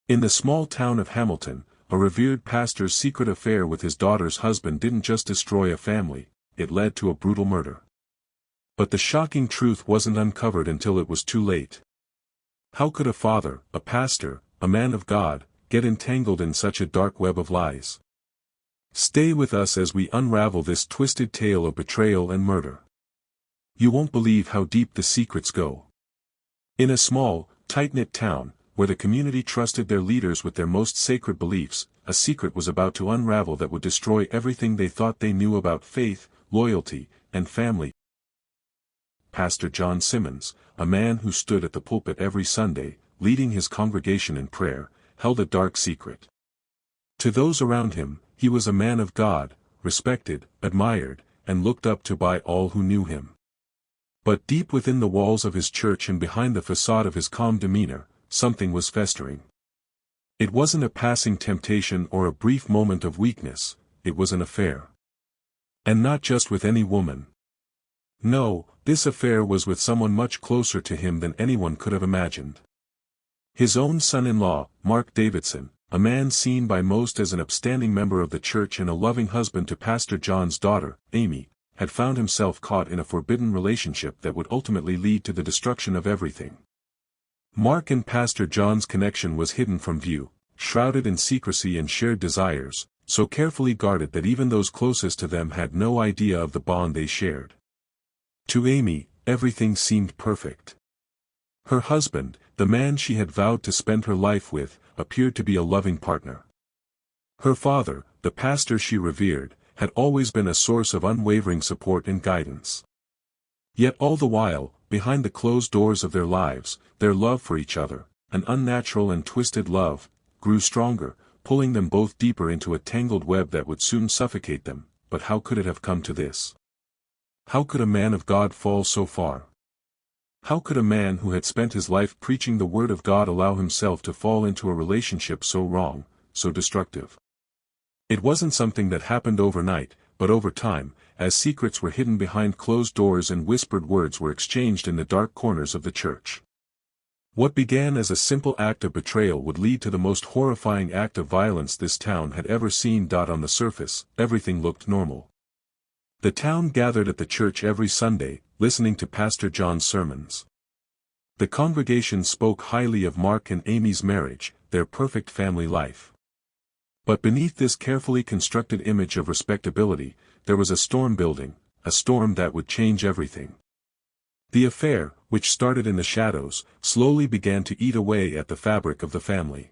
In the small town of Hamilton, a revered pastor's secret affair with his daughter's husband didn't just destroy a family, it led to a brutal murder. But the shocking truth wasn't uncovered until it was too late. How could a father, a pastor, a man of God, get entangled in such a dark web of lies? Stay with us as we unravel this twisted tale of betrayal and murder. You won't believe how deep the secrets go. In a small, tight-knit town, where the community trusted their leaders with their most sacred beliefs, a secret was about to unravel that would destroy everything they thought they knew about faith, loyalty, and family. Pastor John Simmons, a man who stood at the pulpit every Sunday, leading his congregation in prayer, held a dark secret. To those around him, he was a man of God, respected, admired, and looked up to by all who knew him. But deep within the walls of his church and behind the facade of his calm demeanor, something was festering. It wasn't a passing temptation or a brief moment of weakness, it was an affair. And not just with any woman. No, this affair was with someone much closer to him than anyone could have imagined. His own son-in-law, Mark Davidson, a man seen by most as an upstanding member of the church and a loving husband to Pastor John's daughter, Amy, had found himself caught in a forbidden relationship that would ultimately lead to the destruction of everything. Mark and Pastor John's connection was hidden from view, shrouded in secrecy and shared desires, so carefully guarded that even those closest to them had no idea of the bond they shared. To Amy, everything seemed perfect. Her husband, the man she had vowed to spend her life with, appeared to be a loving partner. Her father, the pastor she revered, had always been a source of unwavering support and guidance. Yet all the while, behind the closed doors of their lives, their love for each other, an unnatural and twisted love, grew stronger, pulling them both deeper into a tangled web that would soon suffocate them. But how could it have come to this? How could a man of God fall so far? How could a man who had spent his life preaching the word of God allow himself to fall into a relationship so wrong, so destructive? It wasn't something that happened overnight, but over time, as secrets were hidden behind closed doors and whispered words were exchanged in the dark corners of the church. What began as a simple act of betrayal would lead to the most horrifying act of violence this town had ever seen. On the surface, everything looked normal. The town gathered at the church every Sunday, listening to Pastor John's sermons. The congregation spoke highly of Mark and Amy's marriage, their perfect family life. But beneath this carefully constructed image of respectability, there was a storm building, a storm that would change everything. The affair, which started in the shadows, slowly began to eat away at the fabric of the family.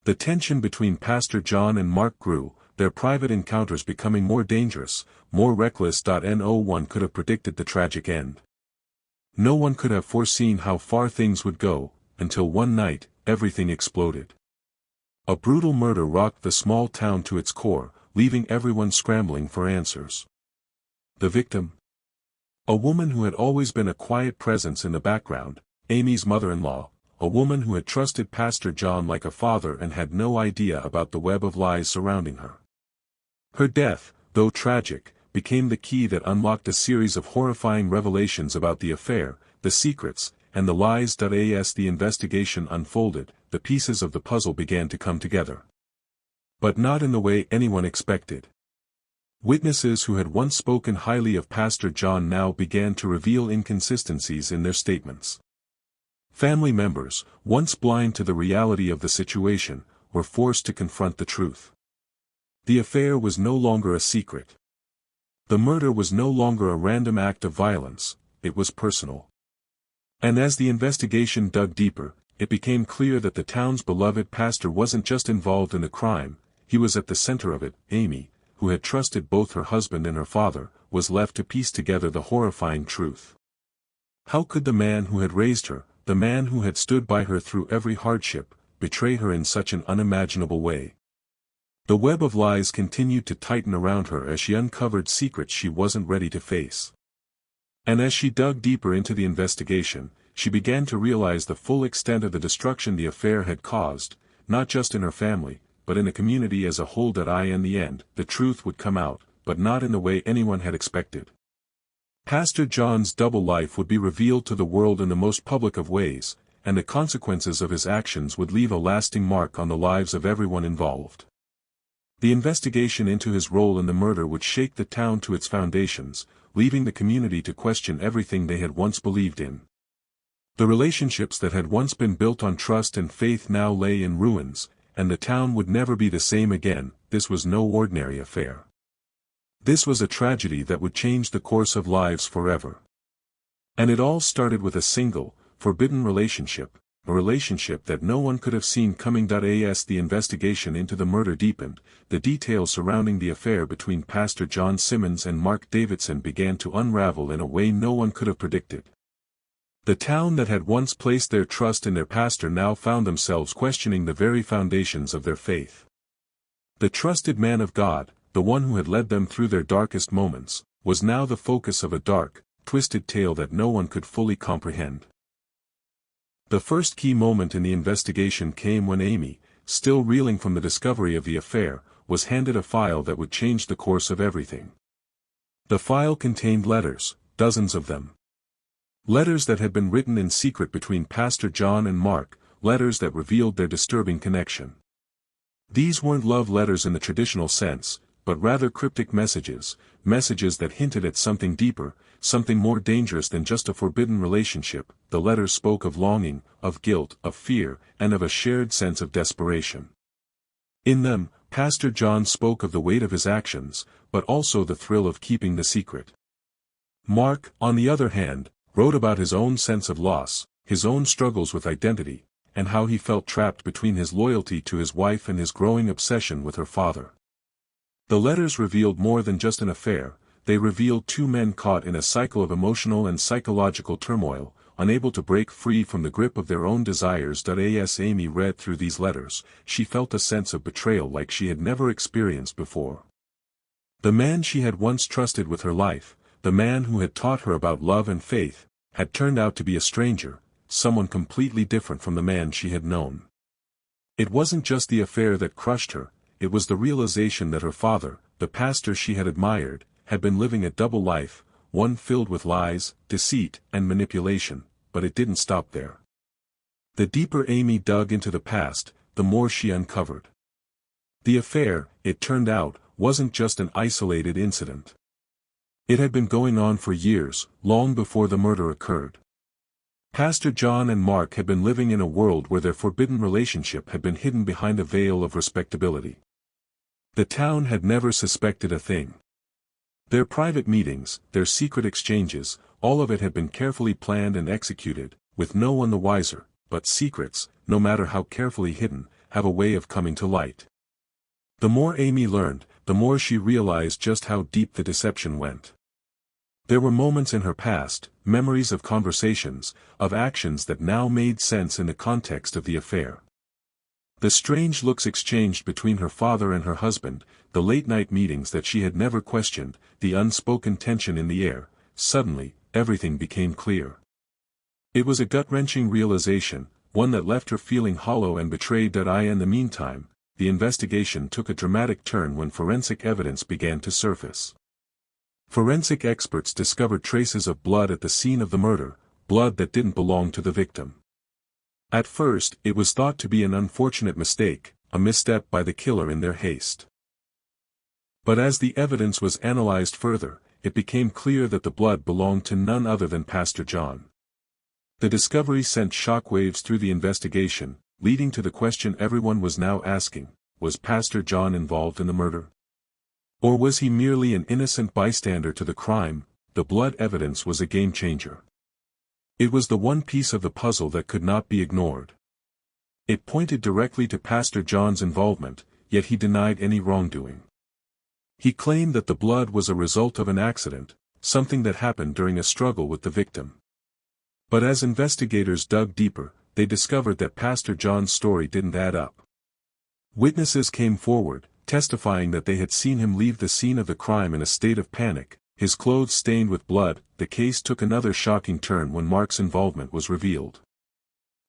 The tension between Pastor John and Mark grew, their private encounters becoming more dangerous, more reckless. No one could have predicted the tragic end. No one could have foreseen how far things would go, until one night, everything exploded. A brutal murder rocked the small town to its core, leaving everyone scrambling for answers. The victim? A woman who had always been a quiet presence in the background, Amy's mother-in-law, a woman who had trusted Pastor John like a father and had no idea about the web of lies surrounding her. Her death, though tragic, became the key that unlocked a series of horrifying revelations about the affair, the secrets, and the lies. As the investigation unfolded, the pieces of the puzzle began to come together. But not in the way anyone expected. Witnesses who had once spoken highly of Pastor John now began to reveal inconsistencies in their statements. Family members, once blind to the reality of the situation, were forced to confront the truth. The affair was no longer a secret. The murder was no longer a random act of violence, it was personal. And as the investigation dug deeper, it became clear that the town's beloved pastor wasn't just involved in the crime, he was at the center of it. Amy, who had trusted both her husband and her father, was left to piece together the horrifying truth. How could the man who had raised her, the man who had stood by her through every hardship, betray her in such an unimaginable way? The web of lies continued to tighten around her as she uncovered secrets she wasn't ready to face. And as she dug deeper into the investigation, she began to realize the full extent of the destruction the affair had caused, not just in her family, but in the community as a whole. In the end, the truth would come out, but not in the way anyone had expected. Pastor John's double life would be revealed to the world in the most public of ways, and the consequences of his actions would leave a lasting mark on the lives of everyone involved. The investigation into his role in the murder would shake the town to its foundations, leaving the community to question everything they had once believed in. The relationships that had once been built on trust and faith now lay in ruins, and the town would never be the same again. This was no ordinary affair. This was a tragedy that would change the course of lives forever. And it all started with a single, forbidden relationship, a relationship that no one could have seen coming. As the investigation into the murder deepened, the details surrounding the affair between Pastor John Simmons and Mark Davidson began to unravel in a way no one could have predicted. The town that had once placed their trust in their pastor now found themselves questioning the very foundations of their faith. The trusted man of God, the one who had led them through their darkest moments, was now the focus of a dark, twisted tale that no one could fully comprehend. The first key moment in the investigation came when Amy, still reeling from the discovery of the affair, was handed a file that would change the course of everything. The file contained letters, dozens of them. Letters that had been written in secret between Pastor John and Mark, letters that revealed their disturbing connection. These weren't love letters in the traditional sense, but rather cryptic messages, messages that hinted at something deeper, something more dangerous than just a forbidden relationship. The letters spoke of longing, of guilt, of fear, and of a shared sense of desperation. In them, Pastor John spoke of the weight of his actions, but also the thrill of keeping the secret. Mark, on the other hand, wrote about his own sense of loss, his own struggles with identity, and how he felt trapped between his loyalty to his wife and his growing obsession with her father. The letters revealed more than just an affair. They revealed two men caught in a cycle of emotional and psychological turmoil, unable to break free from the grip of their own desires. As Amy read through these letters, she felt a sense of betrayal like she had never experienced before. The man she had once trusted with her life, the man who had taught her about love and faith, had turned out to be a stranger, someone completely different from the man she had known. It wasn't just the affair that crushed her, it was the realization that her father, the pastor she had admired, had been living a double life, one filled with lies, deceit, and manipulation. But it didn't stop there. The deeper Amy dug into the past, the more she uncovered. The affair, it turned out, wasn't just an isolated incident. It had been going on for years, long before the murder occurred. Pastor John and Mark had been living in a world where their forbidden relationship had been hidden behind a veil of respectability. The town had never suspected a thing. Their private meetings, their secret exchanges, all of it had been carefully planned and executed, with no one the wiser. But secrets, no matter how carefully hidden, have a way of coming to light. The more Amy learned, the more she realized just how deep the deception went. There were moments in her past, memories of conversations, of actions that now made sense in the context of the affair. The strange looks exchanged between her father and her husband, the late-night meetings that she had never questioned, the unspoken tension in the air. Suddenly, everything became clear. It was a gut-wrenching realization, one that left her feeling hollow and betrayed. In the meantime, the investigation took a dramatic turn when forensic evidence began to surface. Forensic experts discovered traces of blood at the scene of the murder, blood that didn't belong to the victim. At first, it was thought to be an unfortunate mistake, a misstep by the killer in their haste. But as the evidence was analyzed further, it became clear that the blood belonged to none other than Pastor John. The discovery sent shockwaves through the investigation, leading to the question everyone was now asking: was Pastor John involved in the murder? Or was he merely an innocent bystander to the crime? The blood evidence was a game-changer. It was the one piece of the puzzle that could not be ignored. It pointed directly to Pastor John's involvement, yet he denied any wrongdoing. He claimed that the blood was a result of an accident, something that happened during a struggle with the victim. But as investigators dug deeper, they discovered that Pastor John's story didn't add up. Witnesses came forward, testifying that they had seen him leave the scene of the crime in a state of panic, his clothes stained with blood. The case took another shocking turn when Mark's involvement was revealed.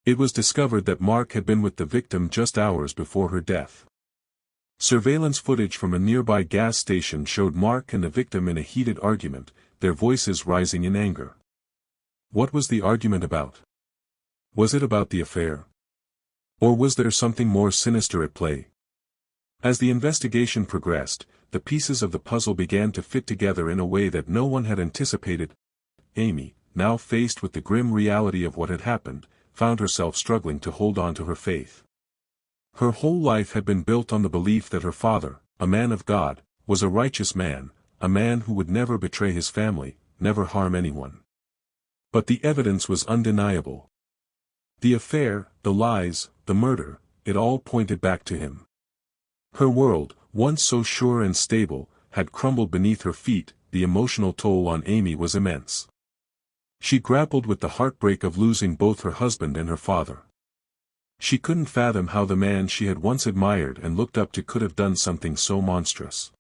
It was discovered that Mark had been with the victim just hours before her death. Surveillance footage from a nearby gas station showed Mark and the victim in a heated argument, their voices rising in anger. What was the argument about? Was it about the affair? Or was there something more sinister at play? As the investigation progressed, the pieces of the puzzle began to fit together in a way that no one had anticipated. Amy, now faced with the grim reality of what had happened, found herself struggling to hold on to her faith. Her whole life had been built on the belief that her father, a man of God, was a righteous man, a man who would never betray his family, never harm anyone. But the evidence was undeniable. The affair, the lies, the murder, it all pointed back to him. Her world, once so sure and stable, had crumbled beneath her feet. The emotional toll on Amy was immense. She grappled with the heartbreak of losing both her husband and her father. She couldn't fathom how the man she had once admired and looked up to could have done something so monstrous.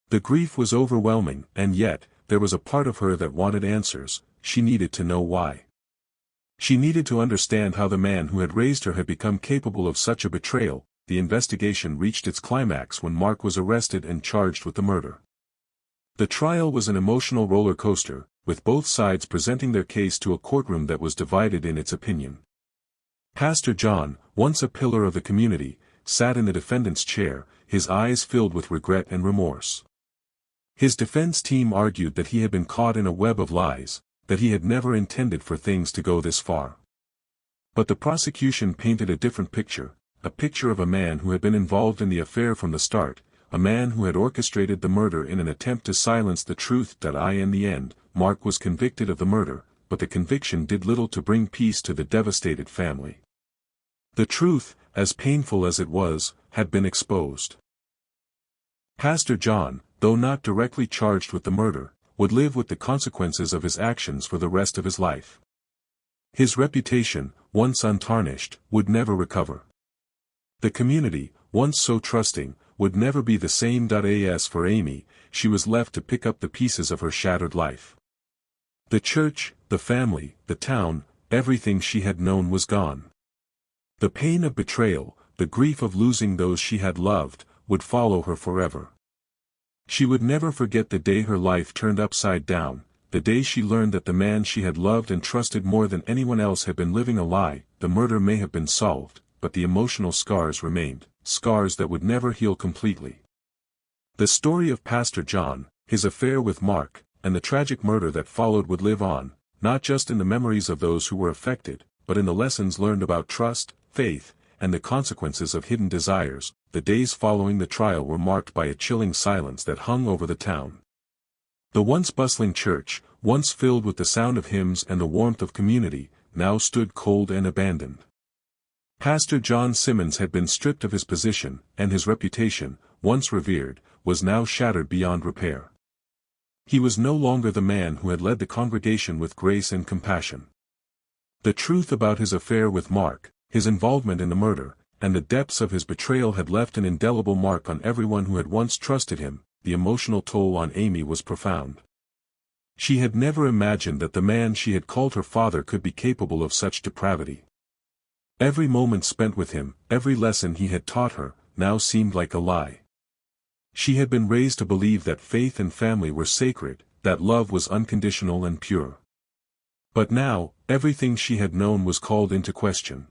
The grief was overwhelming, and yet, there was a part of her that wanted answers. She needed to know why. She needed to understand how the man who had raised her had become capable of such a betrayal. The investigation reached its climax when Mark was arrested and charged with the murder. The trial was an emotional roller coaster, with both sides presenting their case to a courtroom that was divided in its opinion. Pastor John, once a pillar of the community, sat in the defendant's chair, his eyes filled with regret and remorse. His defense team argued that he had been caught in a web of lies, that he had never intended for things to go this far. But the prosecution painted a different picture, a picture of a man who had been involved in the affair from the start, a man who had orchestrated the murder in an attempt to silence the truth. In the end, Mark was convicted of the murder, but the conviction did little to bring peace to the devastated family. The truth, as painful as it was, had been exposed. Pastor John, though not directly charged with the murder, would live with the consequences of his actions for the rest of his life. His reputation, once untarnished, would never recover. The community, once so trusting, would never be the same. As for Amy, she was left to pick up the pieces of her shattered life. The church, the family, the town, everything she had known was gone. The pain of betrayal, the grief of losing those she had loved, would follow her forever. She would never forget the day her life turned upside down, the day she learned that the man she had loved and trusted more than anyone else had been living a lie. The murder may have been solved, but the emotional scars remained, scars that would never heal completely. The story of Pastor John, his affair with Mark, and the tragic murder that followed would live on, not just in the memories of those who were affected, but in the lessons learned about trust, faith, and the consequences of hidden desires. The days following the trial were marked by a chilling silence that hung over the town. The once bustling church, once filled with the sound of hymns and the warmth of community, now stood cold and abandoned. Pastor John Simmons had been stripped of his position, and his reputation, once revered, was now shattered beyond repair. He was no longer the man who had led the congregation with grace and compassion. The truth about his affair with Mark, his involvement in the murder, and the depths of his betrayal had left an indelible mark on everyone who had once trusted him. The emotional toll on Amy was profound. She had never imagined that the man she had called her father could be capable of such depravity. Every moment spent with him, every lesson he had taught her, now seemed like a lie. She had been raised to believe that faith and family were sacred, that love was unconditional and pure. But now, everything she had known was called into question.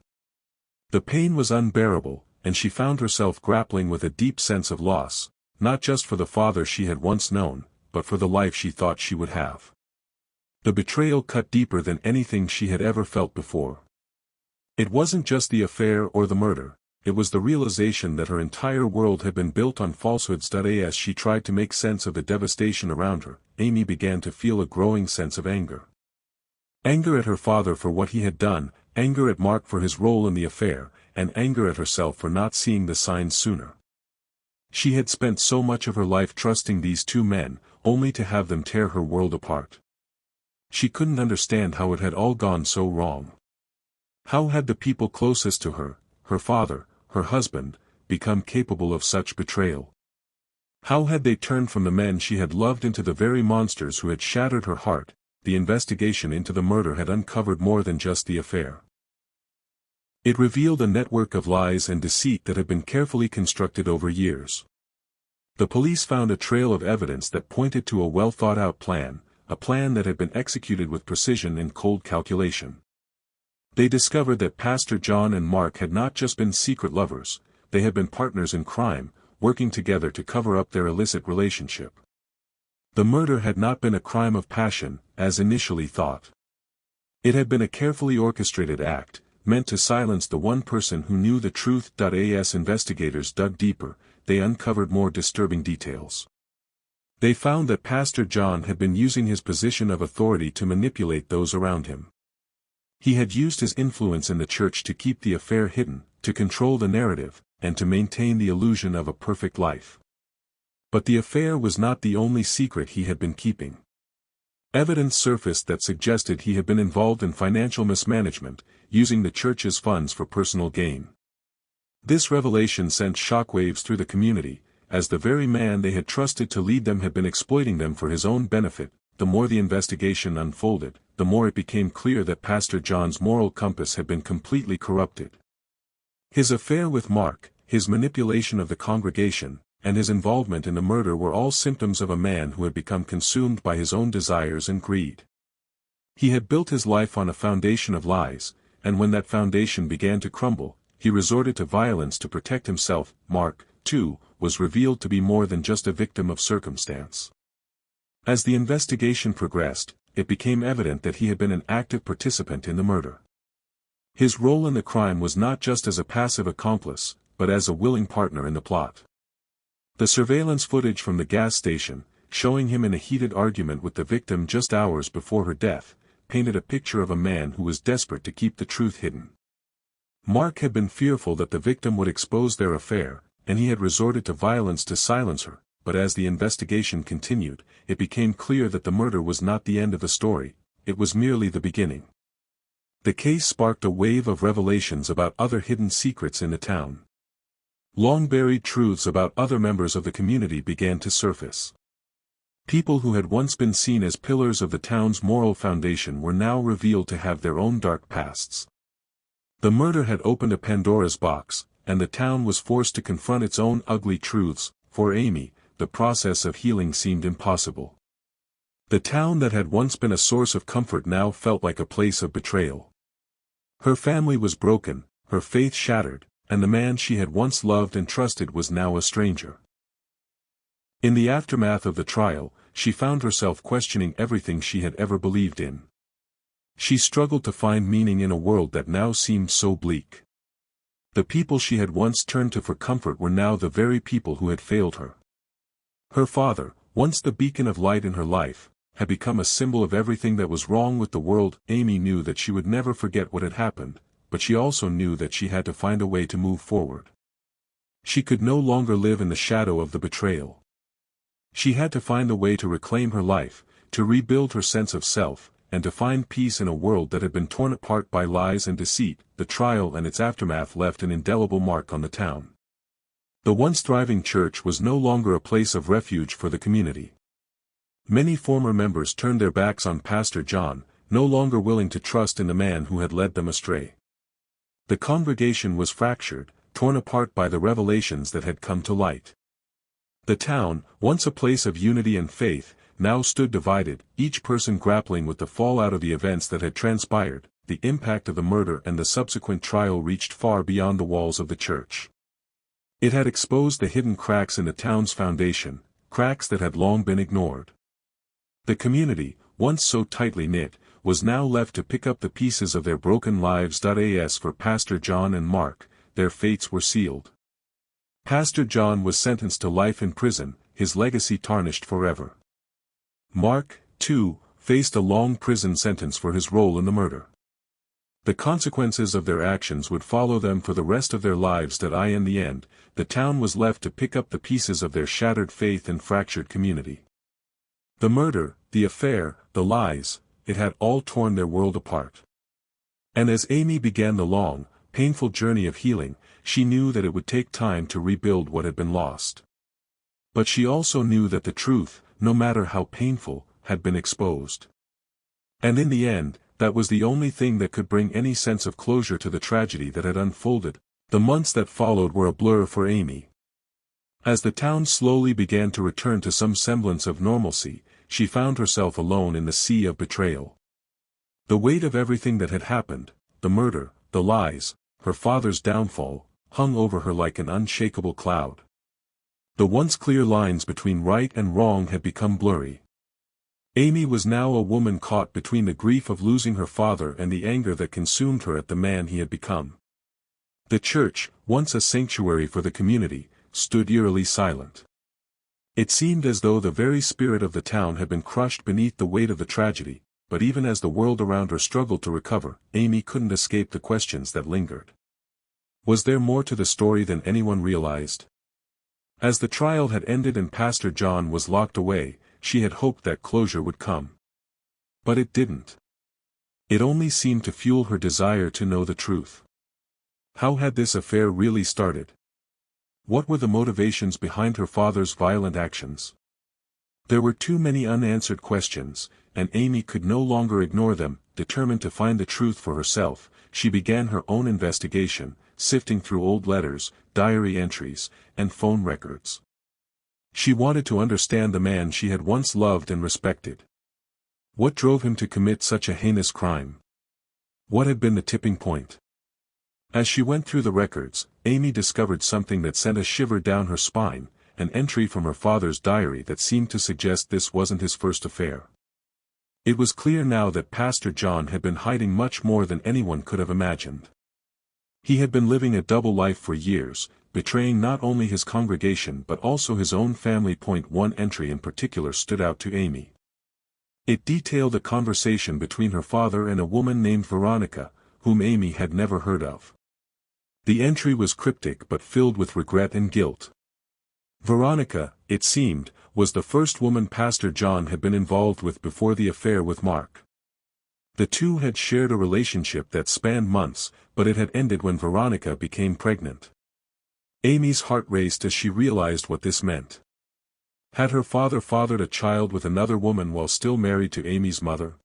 The pain was unbearable, and she found herself grappling with a deep sense of loss, not just for the father she had once known, but for the life she thought she would have. The betrayal cut deeper than anything she had ever felt before. It wasn't just the affair or the murder, it was the realization that her entire world had been built on falsehoods. As she tried to make sense of the devastation around her, Amy began to feel a growing sense of anger. Anger at her father for what he had done, anger at Mark for his role in the affair, and anger at herself for not seeing the signs sooner. She had spent so much of her life trusting these two men, only to have them tear her world apart. She couldn't understand how it had all gone so wrong. How had the people closest to her, her father, her husband, become capable of such betrayal? How had they turned from the men she had loved into the very monsters who had shattered her heart? The investigation into the murder had uncovered more than just the affair. It revealed a network of lies and deceit that had been carefully constructed over years. The police found a trail of evidence that pointed to a well-thought-out plan, a plan that had been executed with precision and cold calculation. They discovered that Pastor John and Mark had not just been secret lovers, they had been partners in crime, working together to cover up their illicit relationship. The murder had not been a crime of passion, as initially thought. It had been a carefully orchestrated act, meant to silence the one person who knew the truth. As investigators dug deeper, they uncovered more disturbing details. They found that Pastor John had been using his position of authority to manipulate those around him. He had used his influence in the church to keep the affair hidden, to control the narrative, and to maintain the illusion of a perfect life. But the affair was not the only secret he had been keeping. Evidence surfaced that suggested he had been involved in financial mismanagement, using the church's funds for personal gain. This revelation sent shockwaves through the community, as the very man they had trusted to lead them had been exploiting them for his own benefit. The more the investigation unfolded, the more it became clear that Pastor John's moral compass had been completely corrupted. His affair with Mark, his manipulation of the congregation, and his involvement in the murder were all symptoms of a man who had become consumed by his own desires and greed. He had built his life on a foundation of lies, and when that foundation began to crumble, he resorted to violence to protect himself. Mark, too, was revealed to be more than just a victim of circumstance. As the investigation progressed, it became evident that he had been an active participant in the murder. His role in the crime was not just as a passive accomplice, but as a willing partner in the plot. The surveillance footage from the gas station, showing him in a heated argument with the victim just hours before her death, painted a picture of a man who was desperate to keep the truth hidden. Mark had been fearful that the victim would expose their affair, and he had resorted to violence to silence her. But as the investigation continued, it became clear that the murder was not the end of the story, it was merely the beginning. The case sparked a wave of revelations about other hidden secrets in the town. Long-buried truths about other members of the community began to surface. People who had once been seen as pillars of the town's moral foundation were now revealed to have their own dark pasts. The murder had opened a Pandora's box, and the town was forced to confront its own ugly truths. For Amy, the process of healing seemed impossible. The town that had once been a source of comfort now felt like a place of betrayal. Her family was broken, her faith shattered, and the man she had once loved and trusted was now a stranger. In the aftermath of the trial, she found herself questioning everything she had ever believed in. She struggled to find meaning in a world that now seemed so bleak. The people she had once turned to for comfort were now the very people who had failed her. Her father, once the beacon of light in her life, had become a symbol of everything that was wrong with the world. Amy knew that she would never forget what had happened, but she also knew that she had to find a way to move forward. She could no longer live in the shadow of the betrayal. She had to find a way to reclaim her life, to rebuild her sense of self, and to find peace in a world that had been torn apart by lies and deceit. The trial and its aftermath left an indelible mark on the town. The once thriving church was no longer a place of refuge for the community. Many former members turned their backs on Pastor John, no longer willing to trust in the man who had led them astray. The congregation was fractured, torn apart by the revelations that had come to light. The town, once a place of unity and faith, now stood divided, each person grappling with the fallout of the events that had transpired. The impact of the murder and the subsequent trial reached far beyond the walls of the church. It had exposed the hidden cracks in the town's foundation, cracks that had long been ignored. The community, once so tightly knit, was now left to pick up the pieces of their broken lives. As for Pastor John and Mark, their fates were sealed. Pastor John was sentenced to life in prison, his legacy tarnished forever. Mark, too, faced a long prison sentence for his role in the murder. The consequences of their actions would follow them for the rest of their lives. In the end, the town was left to pick up the pieces of their shattered faith and fractured community. The murder, the affair, the lies, it had all torn their world apart. And as Amy began the long, painful journey of healing, she knew that it would take time to rebuild what had been lost. But she also knew that the truth, no matter how painful, had been exposed. And in the end, that was the only thing that could bring any sense of closure to the tragedy that had unfolded. The months that followed were a blur for Amy. As the town slowly began to return to some semblance of normalcy, she found herself alone in the sea of betrayal. The weight of everything that had happened, the murder, the lies, her father's downfall, hung over her like an unshakable cloud. The once clear lines between right and wrong had become blurry. Amy was now a woman caught between the grief of losing her father and the anger that consumed her at the man he had become. The church, once a sanctuary for the community, stood eerily silent. It seemed as though the very spirit of the town had been crushed beneath the weight of the tragedy, but even as the world around her struggled to recover, Amy couldn't escape the questions that lingered. Was there more to the story than anyone realized? As the trial had ended and Pastor John was locked away, she had hoped that closure would come. But it didn't. It only seemed to fuel her desire to know the truth. How had this affair really started? What were the motivations behind her father's violent actions? There were too many unanswered questions, and Amy could no longer ignore them. Determined to find the truth for herself, she began her own investigation, sifting through old letters, diary entries, and phone records. She wanted to understand the man she had once loved and respected. What drove him to commit such a heinous crime? What had been the tipping point? As she went through the records, Amy discovered something that sent a shiver down her spine, an entry from her father's diary that seemed to suggest this wasn't his first affair. It was clear now that Pastor John had been hiding much more than anyone could have imagined. He had been living a double life for years, betraying not only his congregation but also his own family. One entry in particular stood out to Amy. It detailed a conversation between her father and a woman named Veronica, whom Amy had never heard of. The entry was cryptic but filled with regret and guilt. Veronica, it seemed, was the first woman Pastor John had been involved with before the affair with Mark. The two had shared a relationship that spanned months, but it had ended when Veronica became pregnant. Amy's heart raced as she realized what this meant. Had her father fathered a child with another woman while still married to Amy's mother?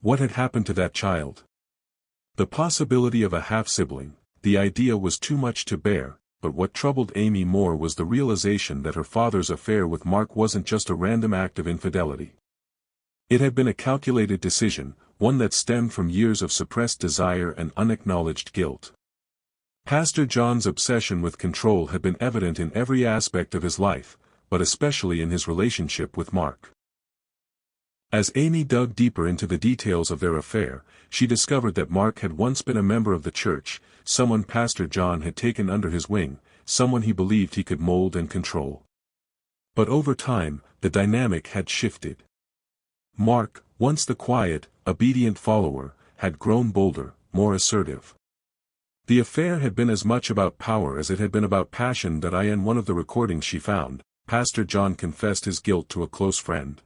What had happened to that child? The possibility of a half-sibling, the idea was too much to bear, but what troubled Amy more was the realization that her father's affair with Mark wasn't just a random act of infidelity. It had been a calculated decision, one that stemmed from years of suppressed desire and unacknowledged guilt. Pastor John's obsession with control had been evident in every aspect of his life, but especially in his relationship with Mark. As Amy dug deeper into the details of their affair, she discovered that Mark had once been a member of the church, someone Pastor John had taken under his wing, someone he believed he could mold and control. But over time, the dynamic had shifted. Mark, once the quiet, obedient follower, had grown bolder, more assertive. The affair had been as much about power as it had been about passion. In one of the recordings she found, Pastor John confessed his guilt to a close friend.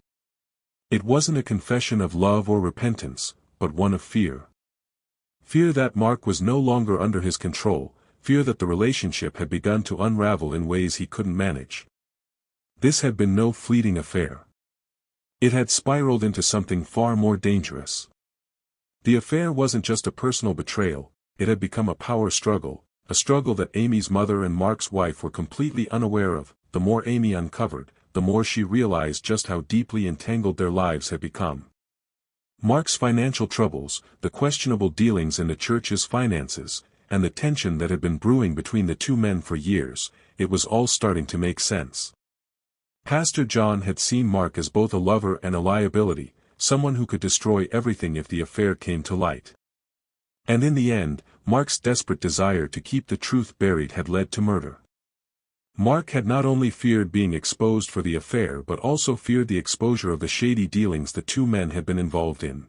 It wasn't a confession of love or repentance, but one of fear. Fear that Mark was no longer under his control, fear that the relationship had begun to unravel in ways he couldn't manage. This had been no fleeting affair. It had spiraled into something far more dangerous. The affair wasn't just a personal betrayal, it had become a power struggle, a struggle that Amy's mother and Mark's wife were completely unaware of. The more Amy uncovered, the more she realized just how deeply entangled their lives had become. Mark's financial troubles, the questionable dealings in the church's finances, and the tension that had been brewing between the two men for years, it was all starting to make sense. Pastor John had seen Mark as both a lover and a liability, someone who could destroy everything if the affair came to light. And in the end, Mark's desperate desire to keep the truth buried had led to murder. Mark had not only feared being exposed for the affair but also feared the exposure of the shady dealings the two men had been involved in.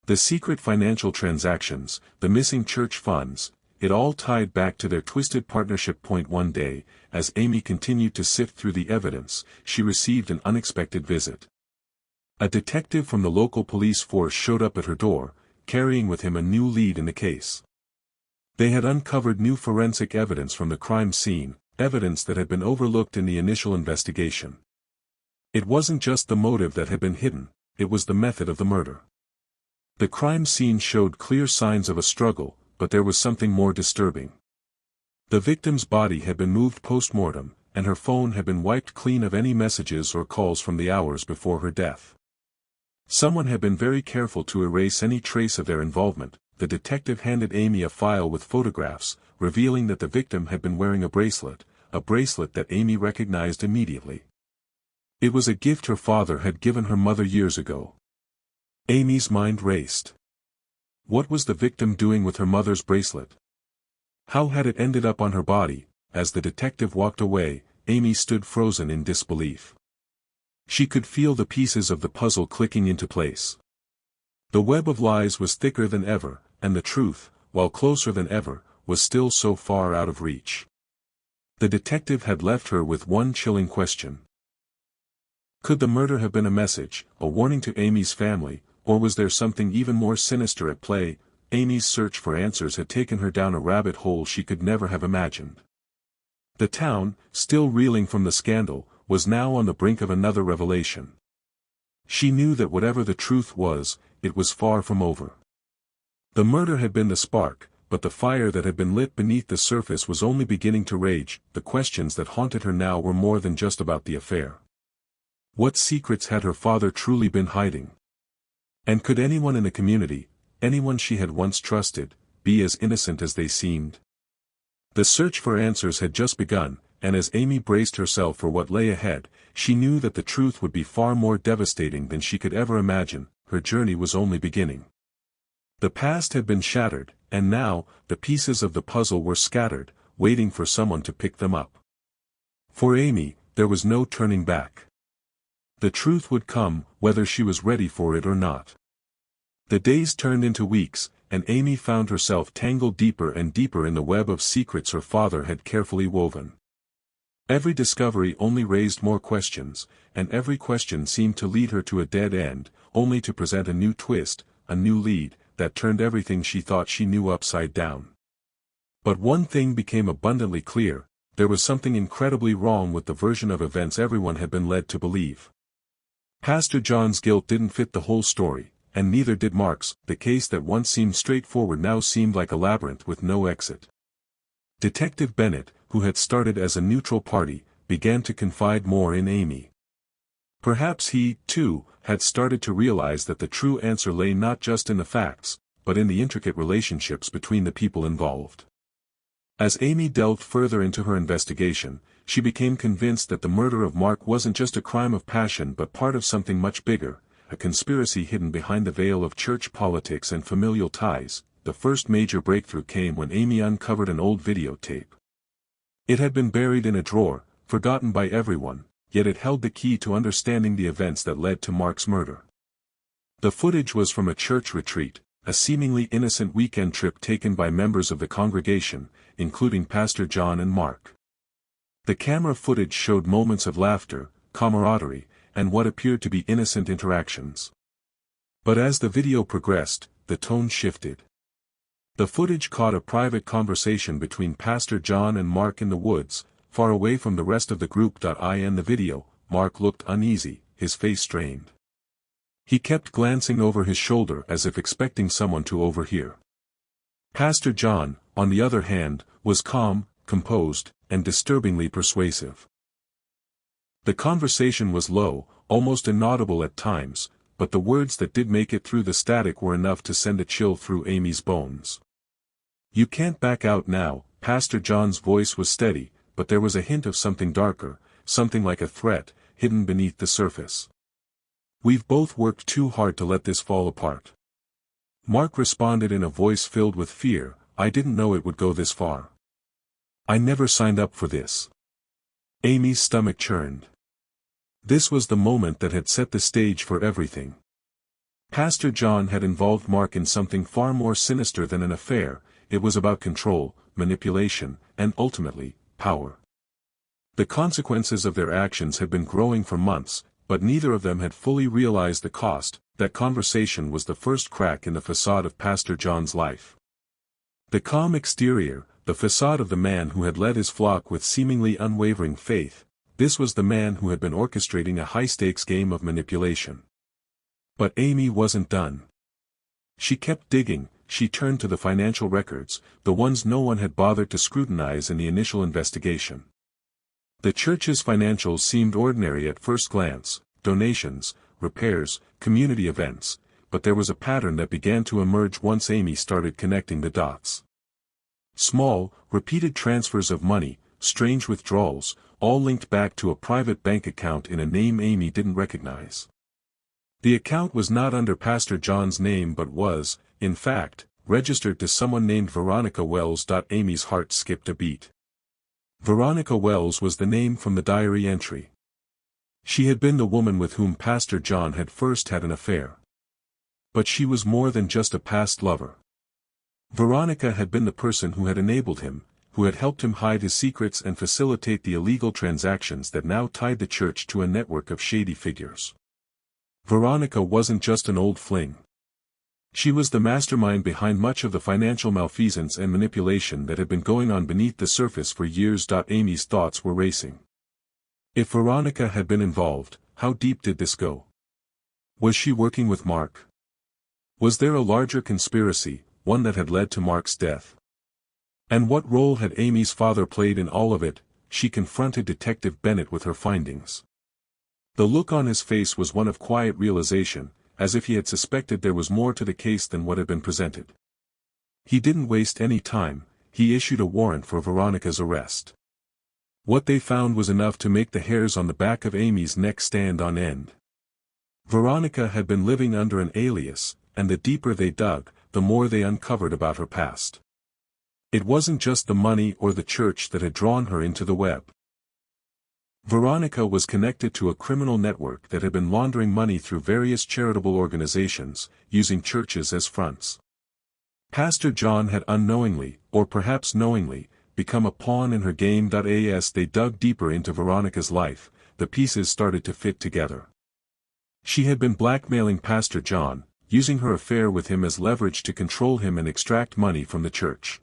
The secret financial transactions, the missing church funds, it all tied back to their twisted partnership. One day, as Amy continued to sift through the evidence, she received an unexpected visit. A detective from the local police force showed up at her door, carrying with him a new lead in the case. They had uncovered new forensic evidence from the crime scene, evidence that had been overlooked in the initial investigation. It wasn't just the motive that had been hidden, it was the method of the murder. The crime scene showed clear signs of a struggle, but there was something more disturbing. The victim's body had been moved post-mortem, and her phone had been wiped clean of any messages or calls from the hours before her death. Someone had been very careful to erase any trace of their involvement, the detective handed Amy a file with photographs, revealing that the victim had been wearing a bracelet that Amy recognized immediately. It was a gift her father had given her mother years ago. Amy's mind raced. What was the victim doing with her mother's bracelet? How had it ended up on her body? As the detective walked away, Amy stood frozen in disbelief. She could feel the pieces of the puzzle clicking into place. The web of lies was thicker than ever, and the truth, while closer than ever, was still so far out of reach. The detective had left her with one chilling question. Could the murder have been a message, a warning to Amy's family, or was there something even more sinister at play? Amy's search for answers had taken her down a rabbit hole she could never have imagined. The town, still reeling from the scandal, was now on the brink of another revelation. She knew that whatever the truth was, it was far from over. The murder had been the spark, but the fire that had been lit beneath the surface was only beginning to rage. The questions that haunted her now were more than just about the affair. What secrets had her father truly been hiding? And could anyone in the community, anyone she had once trusted, be as innocent as they seemed? The search for answers had just begun, and as Amy braced herself for what lay ahead, she knew that the truth would be far more devastating than she could ever imagine. Her journey was only beginning. The past had been shattered, and now, the pieces of the puzzle were scattered, waiting for someone to pick them up. For Amy, there was no turning back. The truth would come, whether she was ready for it or not. The days turned into weeks, and Amy found herself tangled deeper and deeper in the web of secrets her father had carefully woven. Every discovery only raised more questions, and every question seemed to lead her to a dead end, only to present a new twist, a new lead, that turned everything she thought she knew upside down. But one thing became abundantly clear: there was something incredibly wrong with the version of events everyone had been led to believe. Pastor John's guilt didn't fit the whole story, and neither did Mark's. The case that once seemed straightforward now seemed like a labyrinth with no exit. Detective Bennett, who had started as a neutral party, began to confide more in Amy. Perhaps he, too, had started to realize that the true answer lay not just in the facts, but in the intricate relationships between the people involved. As Amy delved further into her investigation, she became convinced that the murder of Mark wasn't just a crime of passion but part of something much bigger, a conspiracy hidden behind the veil of church politics and familial ties. The first major breakthrough came when Amy uncovered an old videotape. It had been buried in a drawer, forgotten by everyone, yet it held the key to understanding the events that led to Mark's murder. The footage was from a church retreat, a seemingly innocent weekend trip taken by members of the congregation, including Pastor John and Mark. The camera footage showed moments of laughter, camaraderie, and what appeared to be innocent interactions. But as the video progressed, the tone shifted. The footage caught a private conversation between Pastor John and Mark in the woods, far away from the rest of the group. In the video, Mark looked uneasy, his face strained. He kept glancing over his shoulder as if expecting someone to overhear. Pastor John, on the other hand, was calm, composed, and disturbingly persuasive. The conversation was low, almost inaudible at times, but the words that did make it through the static were enough to send a chill through Amy's bones. "You can't back out now." Pastor John's voice was steady, but there was a hint of something darker, something like a threat, hidden beneath the surface. "We've both worked too hard to let this fall apart." Mark responded in a voice filled with fear, "I didn't know it would go this far. I never signed up for this." Amy's stomach churned. This was the moment that had set the stage for everything. Pastor John had involved Mark in something far more sinister than an affair. It was about control, manipulation, and ultimately, power. The consequences of their actions had been growing for months, but neither of them had fully realized the cost. That conversation was the first crack in the facade of Pastor John's life. The calm exterior, the facade of the man who had led his flock with seemingly unwavering faith, this was the man who had been orchestrating a high-stakes game of manipulation. But Amy wasn't done. She kept digging. She turned to the financial records, the ones no one had bothered to scrutinize in the initial investigation. The church's financials seemed ordinary at first glance: donations, repairs, community events, but there was a pattern that began to emerge once Amy started connecting the dots. Small, repeated transfers of money, strange withdrawals, all linked back to a private bank account in a name Amy didn't recognize. The account was not under Pastor John's name but was, in fact, registered to someone named Veronica Wells. Amy's heart skipped a beat. Veronica Wells was the name from the diary entry. She had been the woman with whom Pastor John had first had an affair. But she was more than just a past lover. Veronica had been the person who had enabled him, who had helped him hide his secrets and facilitate the illegal transactions that now tied the church to a network of shady figures. Veronica wasn't just an old fling. She was the mastermind behind much of the financial malfeasance and manipulation that had been going on beneath the surface for years. Amy's thoughts were racing. If Veronica had been involved, how deep did this go? Was she working with Mark? Was there a larger conspiracy, one that had led to Mark's death? And what role had Amy's father played in all of it? She confronted Detective Bennett with her findings. The look on his face was one of quiet realization, as if he had suspected there was more to the case than what had been presented. He didn't waste any time, he issued a warrant for Veronica's arrest. What they found was enough to make the hairs on the back of Amy's neck stand on end. Veronica had been living under an alias, and the deeper they dug, the more they uncovered about her past. It wasn't just the money or the church that had drawn her into the web. Veronica was connected to a criminal network that had been laundering money through various charitable organizations, using churches as fronts. Pastor John had unknowingly, or perhaps knowingly, become a pawn in her game. As they dug deeper into Veronica's life, the pieces started to fit together. She had been blackmailing Pastor John, using her affair with him as leverage to control him and extract money from the church.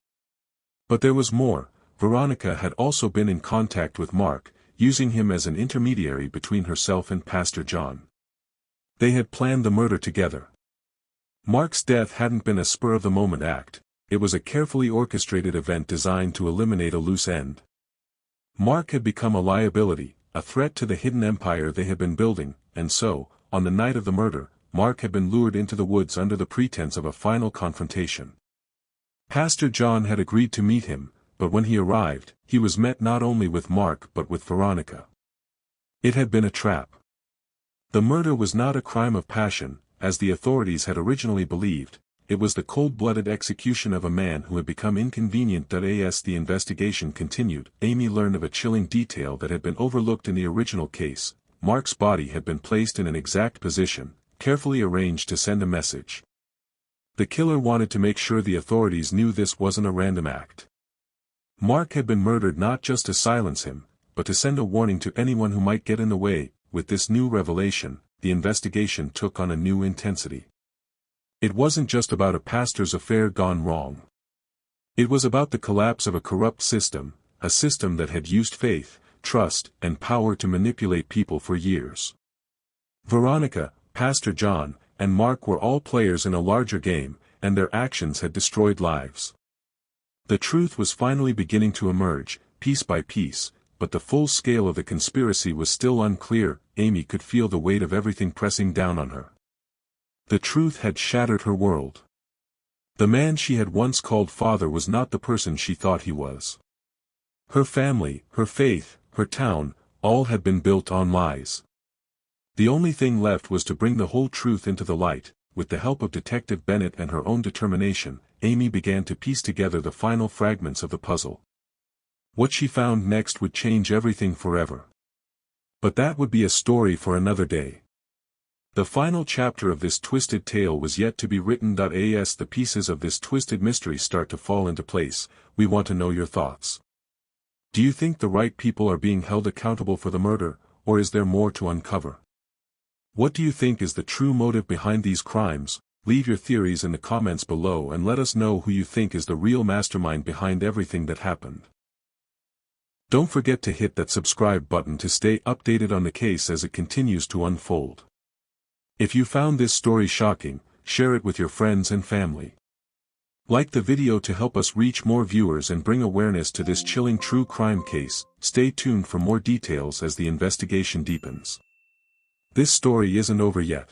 But there was more. Veronica had also been in contact with Mark, using him as an intermediary between herself and Pastor John. They had planned the murder together. Mark's death hadn't been a spur-of-the-moment act, it was a carefully orchestrated event designed to eliminate a loose end. Mark had become a liability, a threat to the hidden empire they had been building, and so, on the night of the murder, Mark had been lured into the woods under the pretense of a final confrontation. Pastor John had agreed to meet him, but when he arrived, he was met not only with Mark but with Veronica. It had been a trap. The murder was not a crime of passion, as the authorities had originally believed, it was the cold-blooded execution of a man who had become inconvenient. As the investigation continued, Amy learned of a chilling detail that had been overlooked in the original case. Mark's body had been placed in an exact position, carefully arranged to send a message. The killer wanted to make sure the authorities knew this wasn't a random act. Mark had been murdered not just to silence him, but to send a warning to anyone who might get in the way. With this new revelation, the investigation took on a new intensity. It wasn't just about a pastor's affair gone wrong. It was about the collapse of a corrupt system, a system that had used faith, trust, and power to manipulate people for years. Veronica, Pastor John, and Mark were all players in a larger game, and their actions had destroyed lives. The truth was finally beginning to emerge, piece by piece, but the full scale of the conspiracy was still unclear. Amy could feel the weight of everything pressing down on her. The truth had shattered her world. The man she had once called father was not the person she thought he was. Her family, her faith, her town, all had been built on lies. The only thing left was to bring the whole truth into the light. With the help of Detective Bennett and her own determination, Amy began to piece together the final fragments of the puzzle. What she found next would change everything forever. But that would be a story for another day. The final chapter of this twisted tale was yet to be written. As the pieces of this twisted mystery start to fall into place, we want to know your thoughts. Do you think the right people are being held accountable for the murder, or is there more to uncover? What do you think is the true motive behind these crimes? Leave your theories in the comments below and let us know who you think is the real mastermind behind everything that happened. Don't forget to hit that subscribe button to stay updated on the case as it continues to unfold. If you found this story shocking, share it with your friends and family. Like the video to help us reach more viewers and bring awareness to this chilling true crime case. Stay tuned for more details as the investigation deepens. This story isn't over yet.